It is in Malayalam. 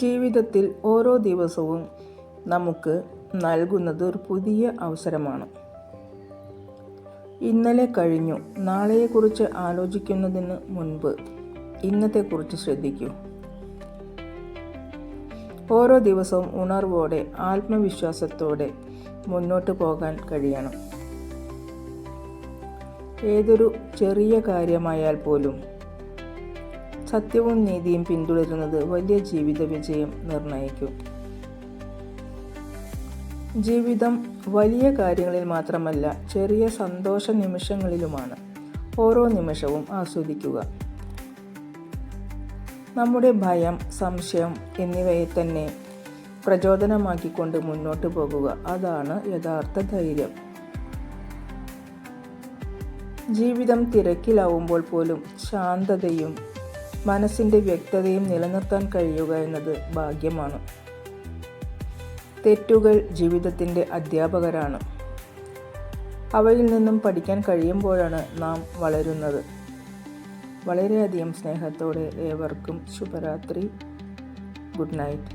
ജീവിതത്തിൽ ഓരോ ദിവസവും നമുക്ക് നൽകുന്നത് ഒരു പുതിയ അവസരമാണ്. ഇന്നലെ കഴിഞ്ഞു. നാളെയെക്കുറിച്ച് ആലോചിക്കുന്നതിന് മുൻപ് ഇന്നത്തെക്കുറിച്ച് ശ്രദ്ധിക്കൂ. ഓരോ ദിവസവും ഉണർവോടെ, ആത്മവിശ്വാസത്തോടെ മുന്നോട്ട് പോകാൻ കഴിയണം. ഏതൊരു ചെറിയ കാര്യമായാൽ പോലും സത്യവും നീതിയും പിന്തുടരുന്നത് വലിയ ജീവിത വിജയം നിർണയിക്കും. ജീവിതം വലിയ കാര്യങ്ങളിൽ മാത്രമല്ല, ചെറിയ സന്തോഷ നിമിഷങ്ങളിലുമാണ്. ഓരോ നിമിഷവും ആസ്വദിക്കുക. നമ്മുടെ ഭയം, സംശയം എന്നിവയെ തന്നെ പ്രചോദനമാക്കിക്കൊണ്ട് മുന്നോട്ട് പോകുക. അതാണ് യഥാർത്ഥ ധൈര്യം. ജീവിതം തിരക്കിലാവുമ്പോൾ പോലും ശാന്തതയും മനസ്സിൻ്റെ വ്യക്തതയും നിലനിർത്താൻ കഴിയുക എന്നത് ഭാഗ്യമാണ്. തെറ്റുകൾ ജീവിതത്തിൻ്റെ അധ്യാപകരാണ്. അവയിൽ നിന്നും പഠിക്കാൻ കഴിയുമ്പോഴാണ് നാം വളരുന്നത്. വളരെയധികം സ്നേഹത്തോടെ ഏവർക്കും ശുഭരാത്രി. Good night.